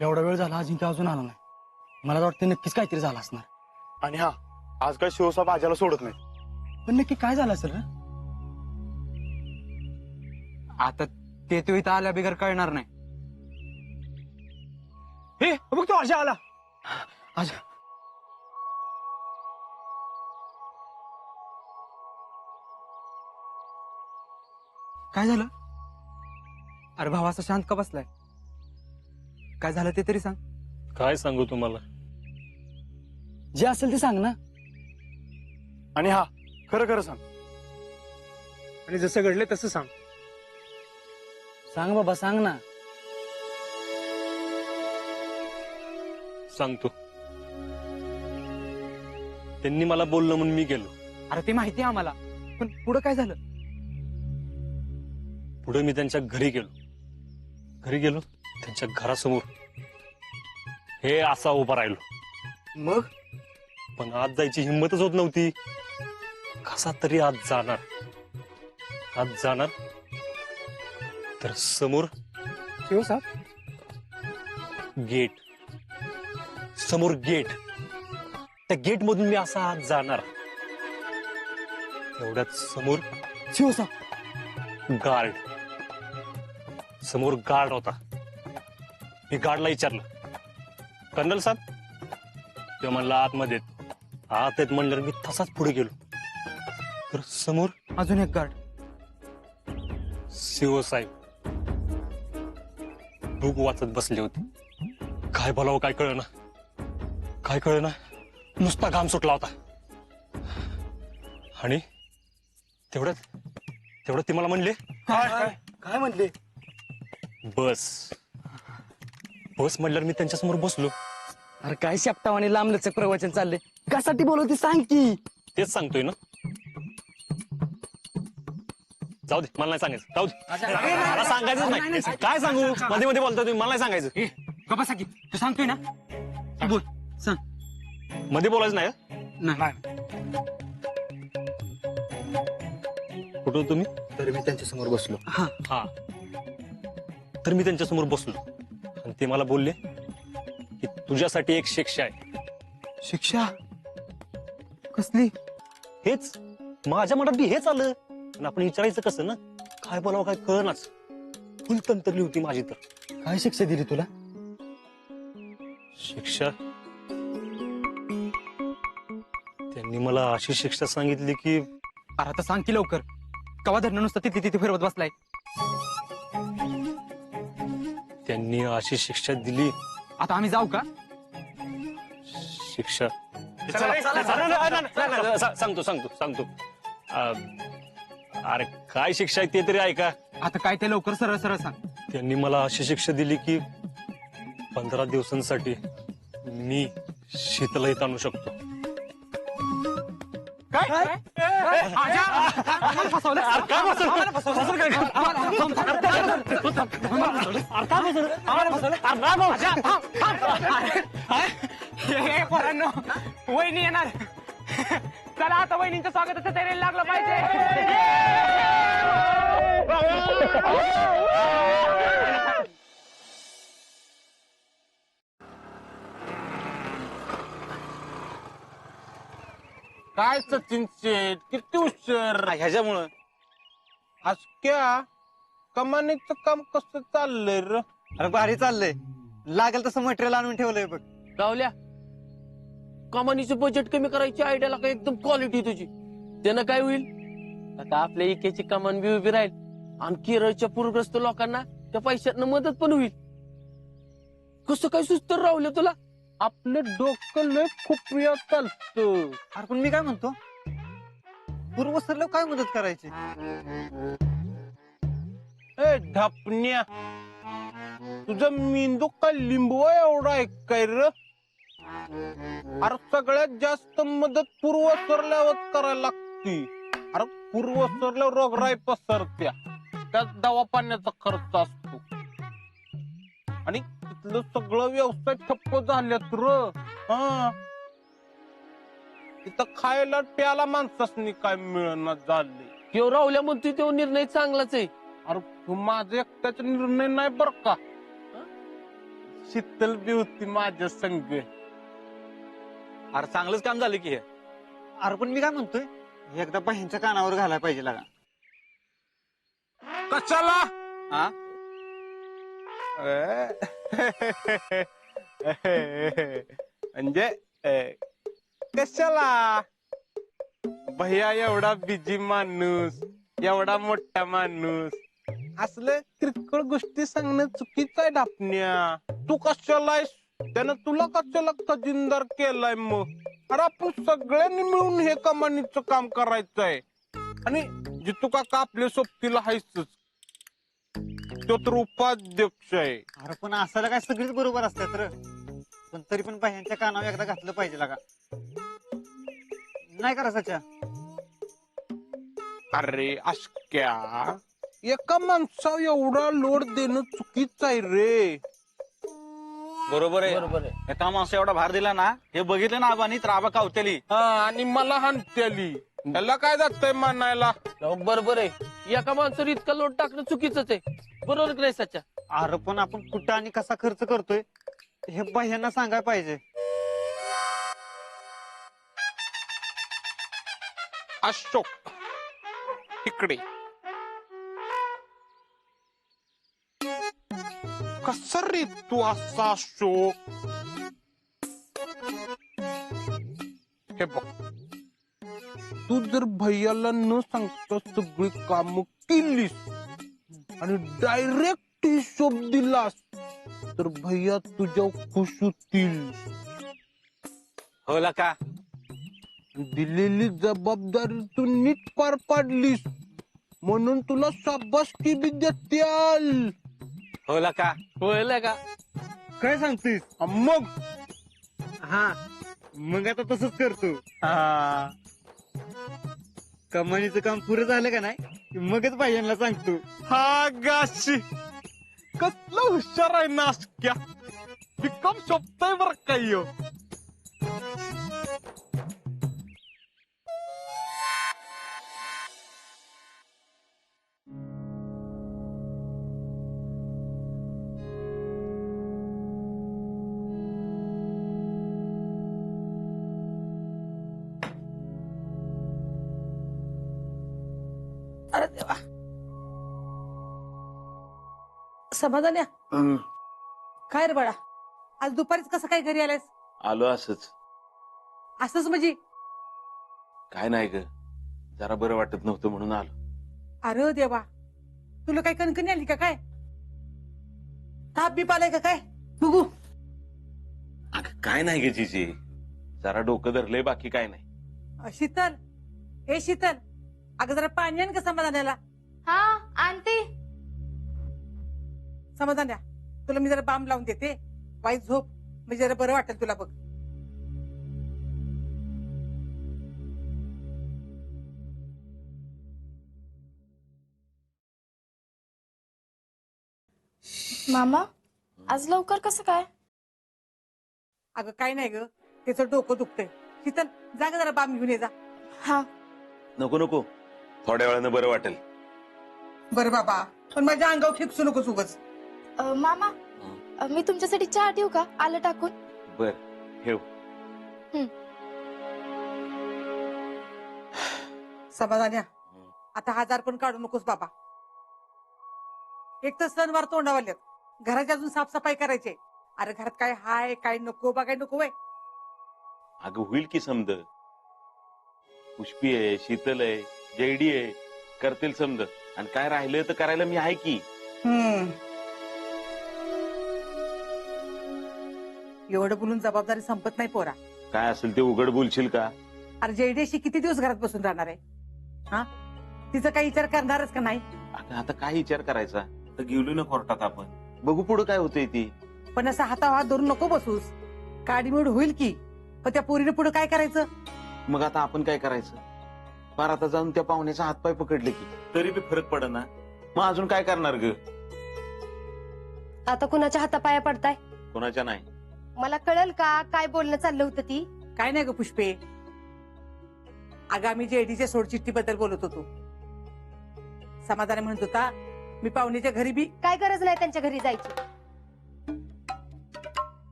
एवढा वेळ झाला अजिंक्य अजून आला नाही. मला वाटतं नक्कीच काहीतरी झालं असणार. आणि हा, आज काय शिवसाहेब आज्याला सोडत नाही. पण नक्की काय झालं असेल रे? आता ते तो इथं आल्या बिगर कळणार नाही. हे बघ तो अजय आला. अजय काय झालं? अरे भावा असा शांत का बसलाय? काय झालं ते तरी सांग. काय सांगू तुम्हाला? जे असेल ते सांग ना. आणि हा, खरं खरं सांग. आणि जसं घडलं तसं सांग. सांग बाबा सांग ना. सांगतो. त्यांनी मला बोललं म्हणून मी गेलो. अरे ते माहिती आहे आम्हाला, पण पुढं काय झालं? पुढे मी त्यांच्या घरी गेलो. त्यांच्या घरासमोर हे असा उभा राहिलो. मग पण आज जायची हिंमतच होत नव्हती. कसा तरी आज जाणार तर समोर शिवसाहेब गेट. समोर गेट. त्या गेट मधून मी असा आज जाणार. एवढ्यात समोर शिवसाहेब गार्ड. समोर गार्ड होता. मी गार्डला विचारलं, कर्नल साहेब? ते म्हणला आतमध्ये. आत आहेत म्हणल्यावर मी तसाच पुढे गेलो. तर समोर अजून एक गार्ड. सीओ साहेब बुक वाचत बसले होते. काय बोलावं काय कळना. नुसता घाम सुटला होता. आणि तेवढ्यात ते मला म्हणले, काय म्हणले? बस म्हणल्यावर मी त्यांच्यासमोर बसलो. अरे काय शेपटावाने लांबलचक प्रवचन चालले. कशासाठी बोलवते सांग की. तेच सांगतोय ना. जाऊ दे, मला नाही सांगायचं. जाऊ दे, मला सांगायचंच नाही. काय सांगू? मध्ये मध्ये बोलतोय तुम्ही, मला नाही सांगायचं. बसा की तू सांगतोय ना. बोल सांग. मध्ये बोलायचं नाही हं? नाही. कुठं तुम्ही? तर मी त्यांच्या समोर बसलो. हा. तर मी त्यांच्यासमोर बसलो आणि ते मला बोलले की तुझ्यासाठी एक शिक्षा आहे. शिक्षा कसली? हेच माझ्या मनात बी हेच आलं. पण आपण विचारायचं कसं ना? काय बोलावं काय कळनाच. फुल तंत्रली होती माझी. तर काय शिक्षा दिली तुला? शिक्षा त्यांनी मला अशी शिक्षा सांगितली की अरे आता सांग की लवकर. कवा धरणं नुसतं तिथे फिरवत बसलाय. त्यांनी अशी शिक्षा दिली. आता आम्ही जाऊ का? शिक्षा सांगतो. अरे काय शिक्षा आहे ते तरी ऐका. आता काय ते लवकर सरळ सांग. त्यांनी मला अशी शिक्षा दिली की 15 दिवसांसाठी मी शीतला इथं आणू शकतो. पोरांनो वहिनी येणार. चला आता वहिनींच्या स्वागताचं तयारी लागलं पाहिजे. काय सचिन शेठ किती उशीर ह्याच्यामुळं आजक्या कमानीचं काम कसं चाललंय र? अरे भारी चाललंय. लागेल तसं मटेरियल आणून ठेवलंय बघ. गावल्या कमानीचं बजेट कमी करायची आयडियाला काय एकदम क्वालिटी तुझी. त्यानं काय होईल? आता आपल्या इकेची कमान बी उभी राहील आणि केरळच्या पूरग्रस्त लोकांना त्या पैशातनं मदत पण होईल. कसं काय सुस्त राहुलं तुला? आपलं डोकं लय खूप वेळ चालतं. अरे पण मी काय म्हणतो, पूर्व सरला काय मदत करायची? ए ढापण्या, तुझा मेंदू काय लिंबू एवढा आहे काय र? अरे सगळ्यात जास्त मदत पूर्व सरल्यावर करायला लागती. अरे पूर्व सरल्यावर रोगराई पसरत्या, त्यात दवापाण्याचा खर्च असतो आणि तिथलं सगळं व्यवसाय ठप्प झाल्यात र. हा, तिथं खायला प्याला माणसासनी काय मिळणार झाले. किंवा राहुल्या म्हणतोय तो निर्णय चांगलाच आहे. अरे माझा एकट्याचा निर्णय नाही बर का. शीतल बी होती माझ्या संग. अरे चांगलंच काम झालं की हे. अरे पण मी काय म्हणतोय, एकदा बहिणीच्या कानावर घालायला पाहिजे लागा. कशाला? हा? म्हणजे कशाला? भैया एवढा बिजी माणूस, एवढा मोठा माणूस, असलं किरकोळ गोष्टी सांगणं चुकीचं आहे डापण्या. तू कशाला आहेस? त्यानं तुला कशाला खजिनदार केलाय मग? अरे आपण सगळ्यांनी मिळून हे कमानीचं काम करायचंय. आणि जितू काका आपल्या सोबतीला हायच, तो तर उपाध्यक्ष आहे. अरे पण असायला काय सगळीच बरोबर असतात तर, पण तरी पण बहिणीच्या कानावर एकदा घातलं पाहिजे लागा. नाही करा सच्या. अरे अशक्या, एका माणसावर एवढा लोड देणं चुकीचं आहे रे. बरोबर आहे. बरोबर आहे. एका माणसा एवढा भार दिला ना, हे बघितलं ना आबानी तर आबा कावतेली. हा, आणि मला हाणत्याली. त्याला काय जातंय मानायला? बरोबर आहे. एका माणसावर इतका लोट टाकणं चुकीचंच आहे. बरोबर की नाही सच्चा? अरे पण आपण कुठं आणि कसा खर्च करतोय हे बहिणींना सांगायला पाहिजे. अशोक इकडे. कसा रे तू असा अशोक? हे बघ, तू जर भैयाला न सांगता सगळी काम केलीस आणि डायरेक्ट हिशोब दिलास तर भैया तुझ्या खुश होतील. हो का? दिलेली जबाबदारी तू नीट पार पाडलीस म्हणून तुला शाबासकी बी देत्याल. हो का? होईल का? काय सांगतोस? मग हा, मग आता तसंच करतो. कमानीचं काम पुरं झालं का नाही की मगच बहिणीला सांगतो. हा गाशी, कसला हुशार आहे नाशक्या. बिकम शोभतय बर काही. अरे देवा. समाधान्या, काय रे बाळा, आज दुपारीच कसं काय घरी आलायस? आलो असंच. असंच म्हणजे? काय नाही ग, जरा बरं वाटत नव्हतं म्हणून आलो. अरे देवा, तुला काय कणकणी आली का काय? ताप बीप आलाय का काय? बघू. अगं काय नाही ग जीजी, जरा डोकं धरलंय, बाकी काय नाही. शीतल, ए शीतल, अगं जरा पाणी आण का समाधानाला. हा आणते. समाधान्या, तुला मी जरा बाम लावून देते, वाईट झोप, म्हणजे जरा बरं वाटेल तुला. बघ मामा, आज लवकर कसं काय? अगं काय नाही ग, त्याचं डोकं दुखतंय. शीतल, जा ग जरा बाम घेऊन ये जा. हा. नको नको, थोड्या वेळानं बरं वाटेल. बरं बाबा, पण माझ्या अंगावर ठेपसू नकोस उगाच. मामा, मी तुमच्यासाठी चहा ठेवू का? आलं टाकून. बर ठेव. समाधान्या, आता 1000 पण काढू नकोस बाबा. एक तर सणवार तोंडावाल्यात, घराची अजून साफसफाई करायची. अरे घरात काय हाय काय नको बघाय नको वय. अगं होईल की समद. पुष्पी आहे, शीतल आहे, जयडी आहे, करतील समद. आणि काय राहिलं तर करायला मी आहे की. एवढं बोलून जबाबदारी संपत नाही पोरा. काय असेल ते उघड बोलशील का? अरे जयडेशी किती दिवस घरात बसून राहणार आहे? हा, तिचा काही विचार करणारच का नाही? अगं आता काय विचार करायचा, तर गेलो ना कोर्टात आपण, बघू पुढं काय होतंय ती. पण असं हातावर हात धरून नको बसूस. काडीमोड होईल की, पण त्या पोरीने पुढे काय करायचं? मग आता आपण काय करायचं? फार आता जाऊन त्या पाहुण्याचा हातपाय पकडले की तरी बी फरक पडना. मग अजून काय करणार ग? आता कुणाच्या हातापाया पडताय? कोणाच्या नाही. मला कळेल का काय बोलणं चाललं होतं ती? काय नाही ग पुष्पे, आगामी जेडीच्या सोडचिठ्ठी बद्दल बोलत होतो. समाधान म्हणत होता मी पाहुण्याच्या घरी बी. काय गरज नाही त्यांच्या घरी जायची.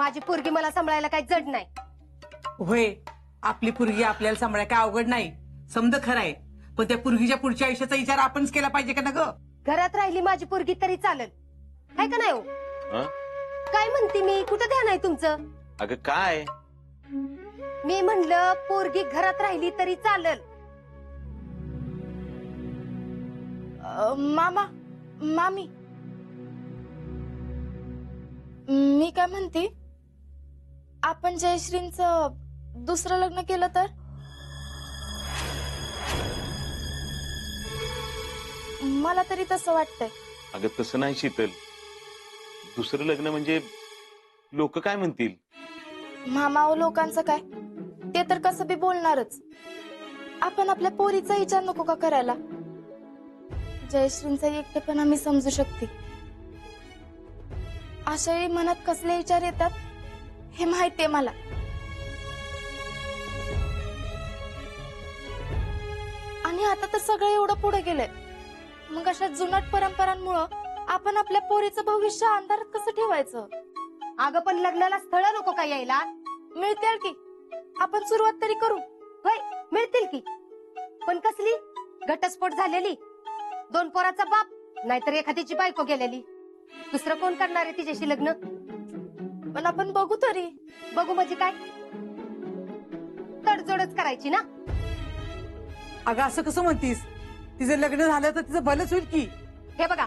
माझी पोरगी मला सांभाळायला काही जड नाही. होय, आपली पोरगी आपल्याला सांभाळाय काय अवघड नाही, समज खरं आहे. पण त्या पोरगीच्या पुढच्या आयुष्याचा विचार आपणच केला पाहिजे का ना ग? घरात राहिली माझी पोरगी तरी चालेल, काय का नाही हो? हं? काय म्हणते मी, कुठं ध्यान आहे तुमचं? अगं काय मी म्हणलं पोरगी घरात राहिली तरी चालेल. मामा मामी, मी काय म्हणते, आपण जयश्रींचं दुसरं लग्न केलं तर? मला तरी तसं वाटतंय. अगं तसं नाही शीतल, दुसरं लग्न म्हणजे लोक काय म्हणतील. मामाओ लोकांचं काय, ते तर कसं बी बोलणारच. आपण आपल्या पोरीचा विचार नको का करायला? जयश्रींचा एकटेपणा मी समजू शकते. अशाही मनात कसले विचार येतात हे माहितीये मला. आणि आता तर सगळं एवढं पुढे गेलंय, मग अशा जुनाट परंपरांमुळं आपण आपल्या पोरीचं भविष्य अंधारात कसं ठेवायचं? अगं पण लग्नाला स्थळ नको का यायला? मिळतील की, आपण सुरुवात तरी करू. होय, मिळतील की, पण कसली? घटस्फोट झालेली, 2 पोराचा बाप, नाहीतर एखाद्याची बायको गेलेली. दुसरं कोण करणार आहे तिच्याशी लग्न? पण आपण बघू तरी. बघू म्हणजे काय, तडजोडच करायची ना? अगं असं कसं म्हणतीस? तिचं लग्न झालं तर तिचं भलंच होईल की. हे बघा,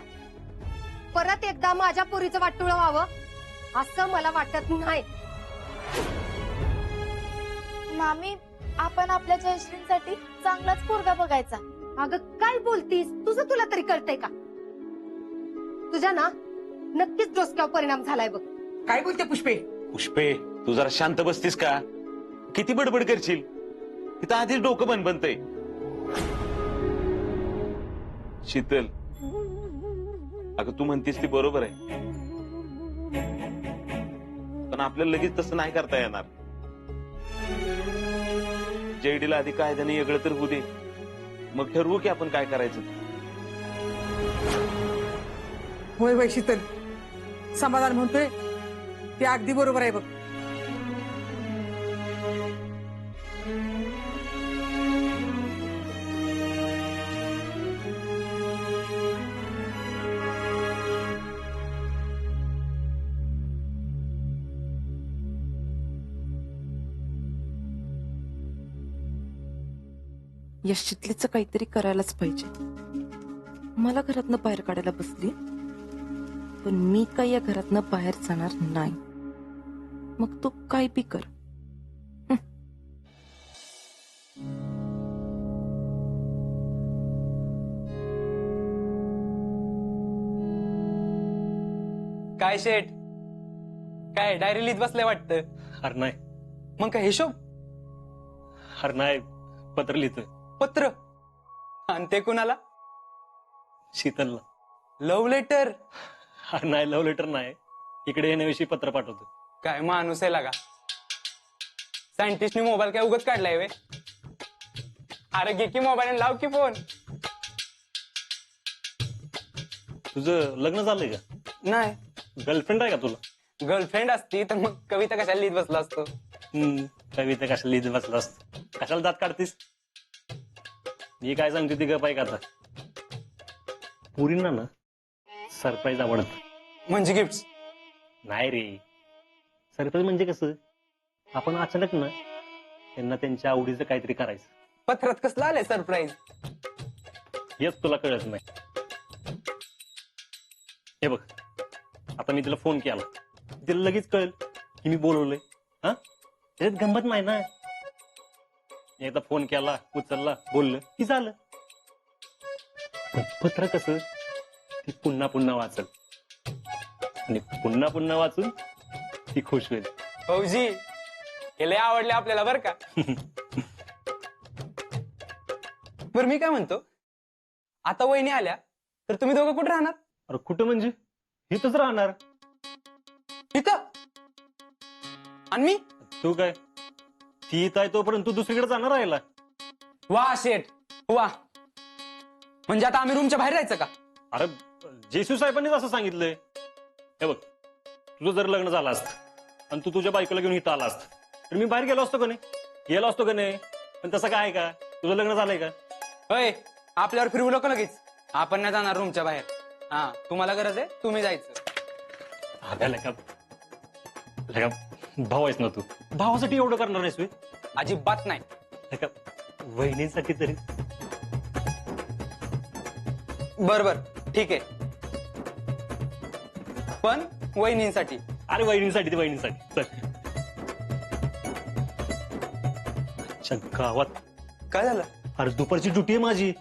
परत एकदा माझ्या पोरीचं वाटोळं व्हावं असं मला वाटत नाही. मामी, आपण आपल्या जयश्रींसाठी चांगलाच पोरगा बघायचा. अगं काय बोलतीस? तुझं तुला तरी कळतंय का? तुझ्या ना नक्कीच डोसक्यावर परिणाम झालाय बघ. काय बोलते पुष्पे? पुष्पे, तू जरा शांत बसतीस का? किती बडबड करशील? तिथं आधीच डोकं बनतंय. शीतल, अगं तू म्हणतीस ती बरोबर आहे, पण आपल्याला लगेच तसं नाही करता येणार. जेडीला आधी कायद्याने वेगळं तर होऊ दे, मग ठरवू की आपण काय करायचं. होय होय शीतल, समाधान म्हणतोय ते अगदी बरोबर आहे बघ. या शितलीचं काहीतरी करायलाच पाहिजे. मला घरातनं बाहेर काढायला बसली, पण मी काही या घरातनं बाहेर जाणार नाही. मग तू काय बी कर. काय शेठ, काय डायरी लिहित बसलाय वाटतं? अरे नाही. मग काय हिशोब? अरे नाही, पत्र लिहितोय. पत्र? आणि ते कुणाला? शीतलला. Love letter? अरे नाही, लव्ह लेटर नाही, इकडे येण्याविषयी पत्र पाठवतो. काय माणूस आहे लागा. सायंटिस्टने मोबाईल काय उगत काढलाय वे? अरे घे की मोबाईल आणि लाव की फोन. तुझं लग्न झालंय का? नाही. गर्लफ्रेंड आहे का तुला? गर्लफ्रेंड असती तर मग कविता कशाला लिहित बसला असतो? कविता कशाला लिहित बसला असतो? कशाला दात काढतीस? मी काय सांगते ती गप आहे का आता? पुरींना ना सरप्राईज आवडत. म्हणजे गिफ्ट? नाही रे, सरप्राईज म्हणजे कसं, आपण अचानक ना त्यांना त्यांच्या आवडीचं काहीतरी करायचं. पत्रात कसलं आलंय सरप्राईज? हेच तुला कळत नाही. हे बघ, आता मी तिला फोन केला, तिला लगेच कळेल की मी बोलवलंय. हा, त्याच्यात गंमत नाही ना. एकदा फोन केला, उचलला, बोललं की झालं. पत्र कसं, ती पुन्हा पुन्हा वाचल आणि पुन्हा पुन्हा वाचून ती खुश होईल. भाऊजी, हे लय आवडले आपल्याला बर का. बरं मी काय म्हणतो, आता वहिनी आल्या तर तुम्ही दोघं कुठे राहणार? अरे कुठं म्हणजे, इथंच राहणार. इथं? आणि मी? तू काय, ती इथं आहे तोपर्यंत तू दुसरीकडे जाणार राहिला. वा शेठ वा, म्हणजे आता आम्ही रूमच्या बाहेर जायचं का? अरे जेसू साहेबांनीच असं सांगितलंय. हे बघ, तुझं जर लग्न झालं असतं आणि तू तुझ्या बायकोला घेऊन इथं आला असत तर मी बाहेर गेलो असतो का नाही? गेलो असतो का नाही? पण तसं काय आहे का? तुझं लग्न झालंय का? होय, आपल्यावर फिरवू नको लगेच. आपण नाही जाणार रूमच्या बाहेर. हा, तुम्हाला गरज आहे, तुम्ही जायचं. आगायला का भाऊ आहेस ना तू, भावासाठी एवढं करणार नाहीस वे? अजिबात नाही. का वहिनीसाठी तरी? बर ठीक आहे, पण वहिनींसाठी. अरे वहिनींसाठी ते वहिनींसाठी. चल अच्छा, गावात काय झालं? अरे दुपारची ड्युटी आहे माझी.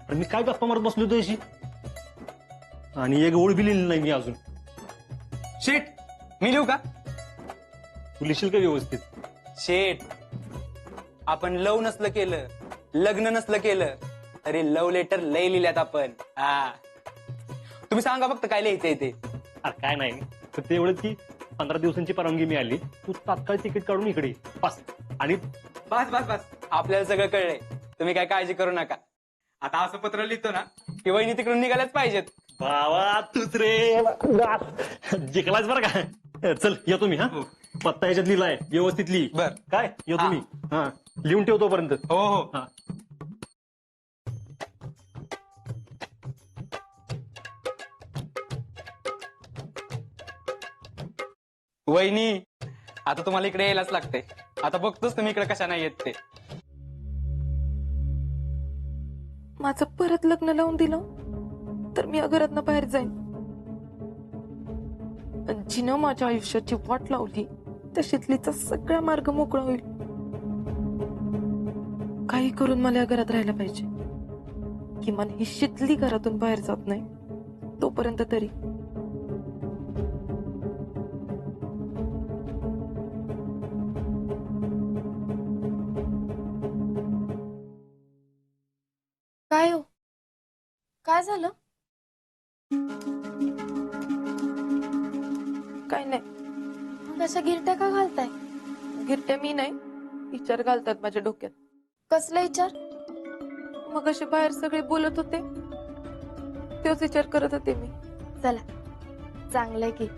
अरे मी काय गप्पा मारत बसलो होतो अशी, आणि एक ओळ बी लिहिली नाही मी अजून. शेट, मी लिहू का? तू लिहिशील का व्यवस्थित? शेट, आपण लव नसलं केलं, लग्न नसलं केलं तरी लव लेटर लय लिहिल्यात आपण. हा, तुम्ही सांगा फक्त काय लिहायचंय ते. अरे काय नाही, तर ते एवढंच की 15 दिवसांची परवानगी मिळाली, तू तात्काळ तिकीट काढून इकडे ये. बस. आणि बस आपल्याला सगळं कळलंय, तुम्ही काय काळजी करू नका. आता असं पत्र लिहितो ना की वहिनी तिकडून निघाल्याच पाहिजेत. बाबा तूच रे जिंकलाच बरं का. चल येतो मी. हा, पत्ता ह्याच्यात लिहिलाय, व्यवस्थित लिही. बर, काय येतो मी. हा, लिहून ठेवतो पर्यंत. हो. हा. वहिनी, आता तुम्हाला इकडे यायलाच लागते. आता बघतोच तुम्ही इकडे कशा नाही येत ते. माझं परत लग्न लावून दिलं तर मी या घरातनं बाहेर जाईन. पण जिनं माझ्या आयुष्याची वाट लावली त्या शितलीचा सगळा मार्ग मोकळा होईल. काही करून मला या घरात राहायला पाहिजे. किमान ही शितली घरातून बाहेर जात नाही तोपर्यंत तरी. काय हो, काय झालं? काय नाही. मग अशा गिरट्या का घालताय? गिरट्या मी नाही, विचार घालतात माझ्या डोक्यात. कसला विचार? मग असे बाहेर सगळे बोलत होते तोच विचार करत होते मी. चला, चांगलंय की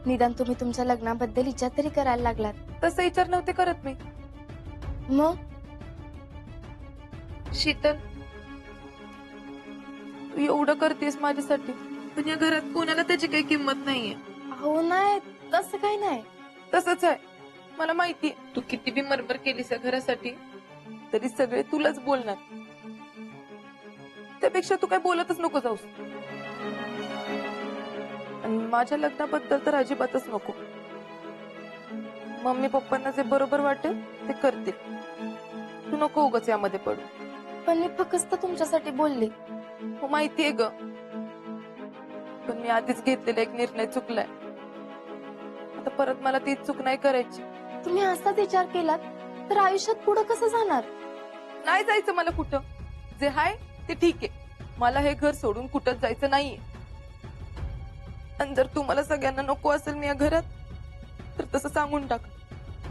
निदान तुम्ही तुमच्या लग्नाबद्दल विचार तरी करायला लागलात. तसं विचार नव्हते करत मी. मग शीतल, तू एवढं करतेस माझ्यासाठी, पण या घरात कोणाला त्याची काही किंमत नाहीये. हो, नाही तसं काही नाही. तसंच आहे, मला माहितीये. तू किती बी मरमर केलीस या घरासाठी तरी सगळे तुलाच बोलणार. त्यापेक्षा तू काय बोलतच नको जाऊस. आणि माझ्या लग्नाबद्दल तर अजिबातच नको. मम्मी पप्पांना जे बरोबर वाटेल ते करतील. तू नको उगाच यामध्ये पडू. पण मी फक्त तुमच्यासाठी बोलले. हो माहितीये ग, पण मी आधीच घेतलेला एक निर्णय चुकलाय. आता परत मला ती चूक नाही करायची. तुम्ही असाच विचार केलात तर आयुष्यात पुढे कसं जाणार? नाही जायचं मला कुठं. जे हाय ते ठीक आहे. मला हे घर सोडून कुठंच जायचं नाहीये. आणि जर तुम्हाला सगळ्यांना नको असेल मी या घरात तर तसं सांगून टाक.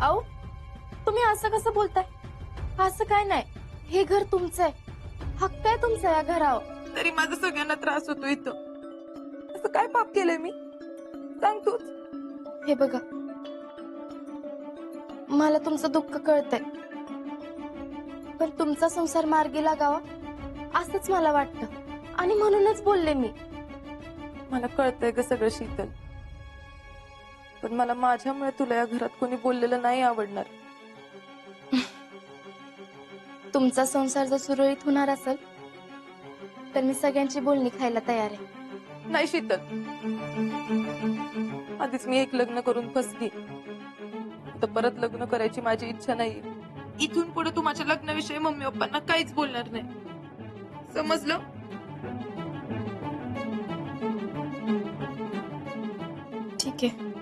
आओ, तुम्ही असं कसं बोलताय? असं काय नाही, हे घर तुमचं आहे, हक्क आहे तुमचा या घरावर. तरी माझा सगळ्यांना त्रास होतो इथं. असं काय पाप केलंय मी? सांग तूच. हे बघा, मला तुमचं दुःख कळतंय, पण तुमचा संसार मार्गी लागावा असंच मला वाटतं आणि म्हणूनच बोलले मी. मला कळतंय ग सगळं शीतल, पण मला माझ्यामुळे तुला या घरात कोणी बोललेलं नाही आवडणार. तुमचा संसार जर सुरळीत होणार असेल तर मी सगळ्यांची बोलणी खायला तयार आहे. नाही शीतल, आधीच मी एक लग्न करून फसली. तर परत लग्न करायची माझी इच्छा नाही. इथून पुढे तू माझ्या लग्नाविषयी मम्मी पप्पांना काहीच बोलणार नाही, समजलं? ठीक आहे.